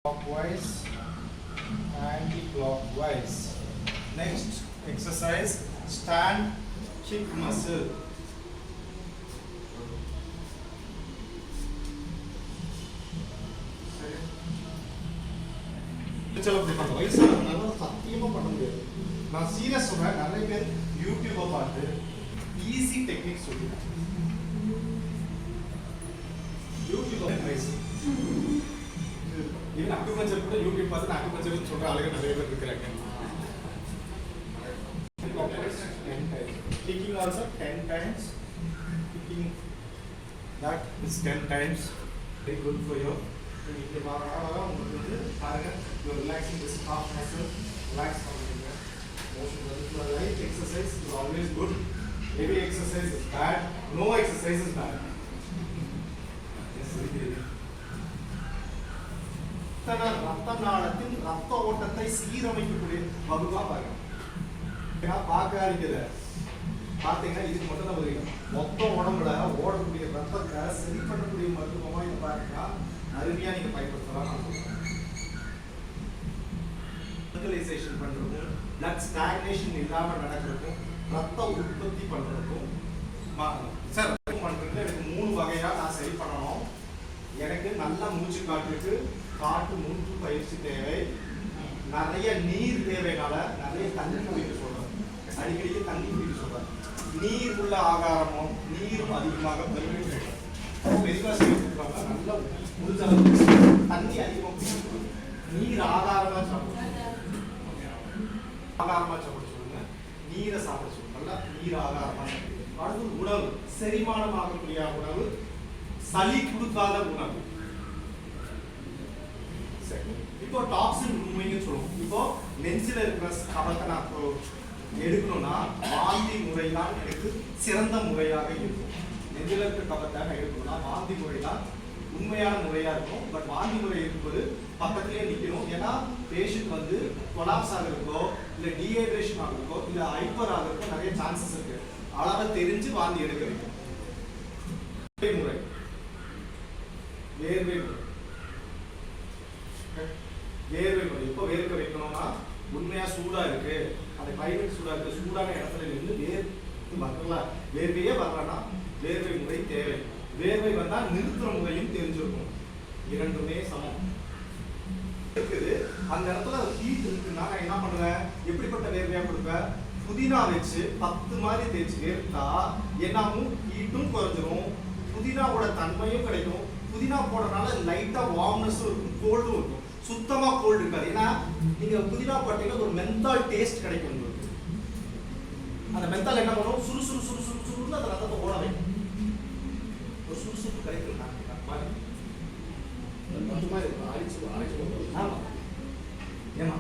clockwise, anti-clockwise. Next exercise, stand kick muscle. चलो வயசானவங்க சத்தியமா பண்ண முடியாது. நான் சீரியஸ் சொல்றேன், நிறைய பேர் யூடியூபை பார்த்து ஈஸி டெக்னிக் சொல்லுங்க. யூடியூப் ரைஸ் இது அக்குபஞ்சர் கூட யூடியூப் பார்த்து நான் அக்குபஞ்சர் சொல்ற ஆளுங்க நிறைய பேர் இருக்கிறாங்க. Kicking also 10 times. Kicking that is 10 times. Very good for you. You are relaxing this calf muscle. Relax பண்ணுங்க. Light exercise is always good. Heavy exercise is bad. No exercise is bad. ரத்த நாளத்தின் ரத்த ஓட்டத்தை சீரமைக்கக்கூடிய வகுப்பா பாருங்க. பார்க்காதீங்க, பார்த்தீங்கன்னா இதுக்கு மட்டும் தான் உதவிக்கும். மொத்த உடம்புல ஓடக்கூடிய ரத்தத்தை சரி பண்ணக்கூடிய மருத்துவமா இதை பாருங்கன்னா அருமையா நீங்க பயன்படுத்தலாம். மென்டலைசேஷன் பண்றதுக்கும், பிளட் ஸ்டாக்னேஷன் இல்லாம நடக்கிறதுக்கும், ரத்த உற்பத்தி பண்றதுக்கும் சார் பண்றது எனக்கு 3 வகையா நான் சரி பண்ணணும். எனக்கு நல்லா மூச்சு காட்டு மூச்சு பயிற்சி தேவை, நிறைய நீர் தேவைனால நிறைய தண்ணி குடிக்க சொல்றேன், அடிக்கடி தண்ணி குடிக்க சொல்றேன். நீர் உள்ள ஆகாரமும் நீரும் அதிகமாக பெருமை பெரிவா செய்வாங்க. நல்லா முடிஞ்ச தண்ணி அதிகமாக நீர் ஆகாரமா சாப்பிடுங்க, ஆகாரமா சாப்பிட சொல்லுங்க, நீரை சாப்பிட சொல்லுங்க. நல்லா நீர் ஆகாரமா. அடுத்து உணவு, செரிமானம் ஆகக்கூடிய உணவு, சளி கொடுக்காத உணவு. இப்போ டாக்ஸின் ரிமூவிங் சொல்லுவோம். இப்போ நெஞ்சில இருக்கிற கபத்தை நான் எடுக்கணும்னா வாந்தி முறை தான் எனக்கு சிறந்த முறையாக இருக்கும். நெஞ்சில இருக்கிற கபத்தை நான் எடுக்கணும்னா வாந்தி முறை தான் உண்மையான முறையா இருக்கும். பட் வாந்தி முறை இருக்கும்போது பக்கத்திலேயே நிற்கணும். ஏன்னா பேஷண்ட் வந்து கொலாப்ஸ் ஆகிறதுக்கோ இல்லை டீஹைட்ரேஷன் ஆகிறதுக்கோ இல்லை ஹைப்பர் ஆகிறதுக்கோ நிறைய சான்சஸ் இருக்கு. அளவை தெரிஞ்சு வாந்தி எடுக்கிறீங்க. முறை வேர்வை முறை. வேர்வை முறை எப்போ வேர்வை வைக்கணும்னா உண்மையா சூடா இருக்கு, அந்த கிளைமேட் சூடா இருக்கு, சூடான இடத்துல இருந்து வேர்வையே வரலன்னா வேர்வை முறை தேவை. வேர்வை வந்தா நிறுத்துற முறையும் தெரிஞ்சிருக்கும். இரண்டுமே சமம் இருக்குது. அந்த இடத்துல ஹீட் இருக்குன்னா நான் என்ன பண்ணுவேன், எப்படிப்பட்ட வேர்வையா கொடுப்பேன், புதினா வச்சு 10 மாதிரி தேய்ச்சி வேர்த்தா என்னாகும், ஹீட்டும் குறைஞ்சிரும், புதினாவோட தன்மையும் கிடைக்கும். புதினா போடுறதுனால லைட்டா வார்ம்னஸும் இருக்கும், கோல்டும் இருக்கும். சுத்தமா கோல்டு இருக்காது. ஏன்னா நீங்க புதினா போட்டீங்கன்னா ஒரு மென்தால் டேஸ்ட் கிடைக்கும் உங்களுக்கு. அந்த மென்தால் என்ன பண்ணும், சுறுசுறுன்னு அந்த ரத்தத்தை ஓட வைக்கும். ஒரு சுறுசுறுப்பு கிடைக்கும். ஆமா ஏமா